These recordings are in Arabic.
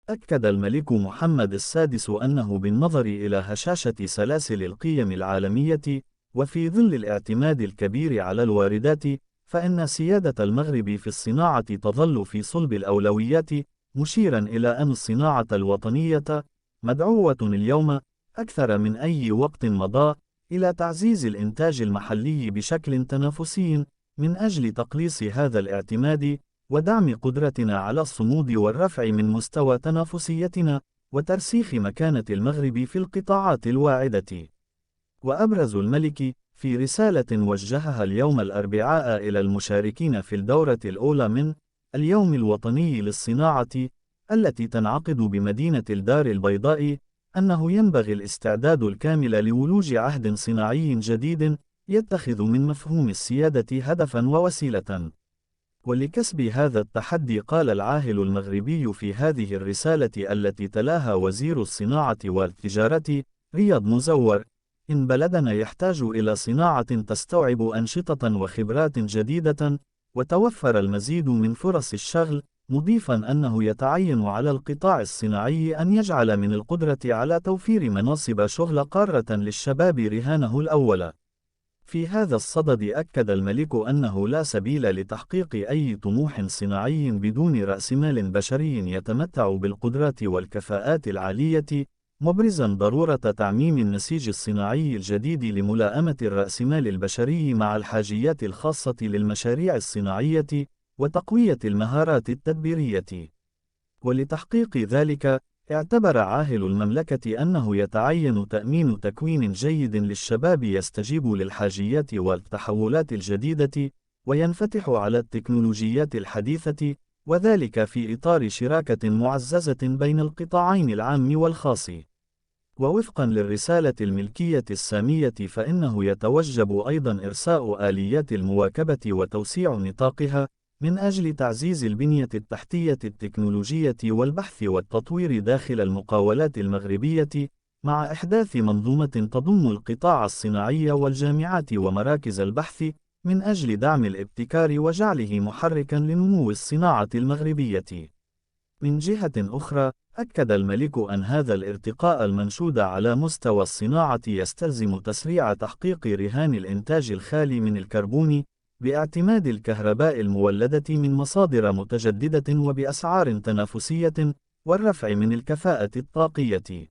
أكد الملك محمد السادس أنه بالنظر إلى هشاشة سلاسل القيم العالمية، وفي ظل الاعتماد الكبير على الواردات، فإن سيادة المغرب في الصناعة تظل في صلب الأولويات، مشيرا إلى أن الصناعة الوطنية مدعوة اليوم أكثر من أي وقت مضى إلى تعزيز الإنتاج المحلي بشكل تنافسي، من أجل تقليص هذا الاعتماد ودعم قدرتنا على الصمود والرفع من مستوى تنافسيتنا، وترسيخ مكانة المغرب في القطاعات الواعدة. وأبرز الملك في رسالة وجهها اليوم الأربعاء إلى المشاركين في الدورة الأولى من اليوم الوطني للصناعة التي تنعقد بمدينة الدار البيضاء، أنه ينبغي الاستعداد الكامل لولوج عهد صناعي جديد يتخذ من مفهوم السيادة هدفا ووسيلة. ولكسب هذا التحدي، قال العاهل المغربي في هذه الرسالة التي تلاها وزير الصناعة والتجارة رياض مزور: إن بلدنا يحتاج إلى صناعة تستوعب أنشطة وخبرات جديدة، وتوفر المزيد من فرص الشغل، مضيفا أنه يتعين على القطاع الصناعي أن يجعل من القدرة على توفير مناصب شغل قارة للشباب رهانه الأول. في هذا الصدد، أكد الملك أنه لا سبيل لتحقيق أي طموح صناعي بدون رأس مال بشري يتمتع بالقدرات والكفاءات العالية، مبرزا ضرورة تعميم النسيج الصناعي الجديد لملائمة الرأسمال البشري مع الحاجيات الخاصة للمشاريع الصناعية، وتقوية المهارات التدبيرية. ولتحقيق ذلك، اعتبر عاهل المملكة أنه يتعين تأمين تكوين جيد للشباب يستجيب للحاجيات والتحولات الجديدة، وينفتح على التكنولوجيات الحديثة، وذلك في إطار شراكة معززة بين القطاعين العام والخاص. ووفقا للرسالة الملكية السامية، فإنه يتوجب أيضا إرساء آليات المواكبة وتوسيع نطاقها، من أجل تعزيز البنية التحتية التكنولوجية والبحث والتطوير داخل المقاولات المغربية، مع إحداث منظومة تضم القطاع الصناعي والجامعات ومراكز البحث، من أجل دعم الابتكار وجعله محركا لنمو الصناعة المغربية. من جهة أخرى، أكد الملك أن هذا الارتقاء المنشود على مستوى الصناعة يستلزم تسريع تحقيق رهان الإنتاج الخالي من الكربون، باعتماد الكهرباء المولدة من مصادر متجددة وبأسعار تنافسية، والرفع من الكفاءة الطاقية.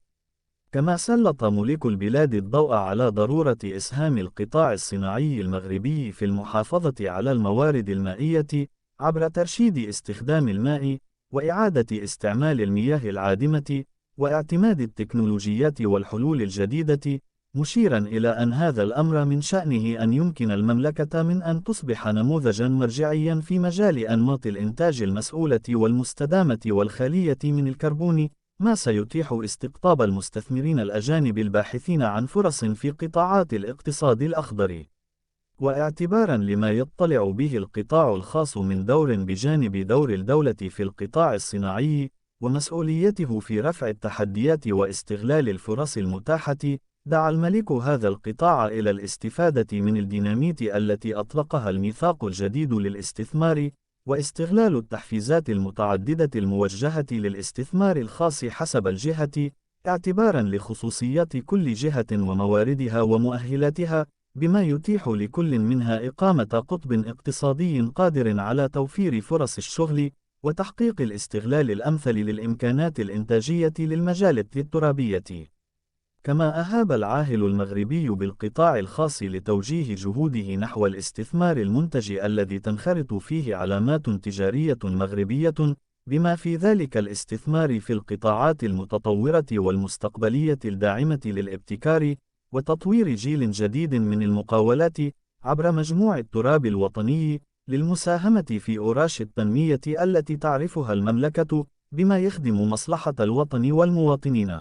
كما سلط ملك البلاد الضوء على ضرورة إسهام القطاع الصناعي المغربي في المحافظة على الموارد المائية، عبر ترشيد استخدام الماء، وإعادة استعمال المياه العادمة، واعتماد التكنولوجيات والحلول الجديدة، مشيرا إلى أن هذا الأمر من شأنه أن يمكن المملكة من أن تصبح نموذجا مرجعيا في مجال أنماط الإنتاج المسؤولة والمستدامة والخالية من الكربون، ما سيتيح استقطاب المستثمرين الأجانب الباحثين عن فرص في قطاعات الاقتصاد الأخضر. واعتبارا لما يطلع به القطاع الخاص من دور بجانب دور الدولة في القطاع الصناعي، ومسؤوليته في رفع التحديات واستغلال الفرص المتاحة، دعا الملك هذا القطاع إلى الاستفادة من الديناميت التي أطلقها الميثاق الجديد للاستثمار، واستغلال التحفيزات المتعددة الموجهة للاستثمار الخاص حسب الجهة، اعتبارا لخصوصيات كل جهة ومواردها ومؤهلاتها، بما يتيح لكل منها إقامة قطب اقتصادي قادر على توفير فرص الشغل، وتحقيق الاستغلال الأمثل للإمكانات الإنتاجية للمجال الترابية. كما أهاب العاهل المغربي بالقطاع الخاص لتوجيه جهوده نحو الاستثمار المنتج الذي تنخرط فيه علامات تجارية مغربية، بما في ذلك الاستثمار في القطاعات المتطورة والمستقبلية الداعمة للابتكار، وتطوير جيل جديد من المقاولات عبر مجموع التراب الوطني، للمساهمة في أوراش التنمية التي تعرفها المملكة، بما يخدم مصلحة الوطن والمواطنين.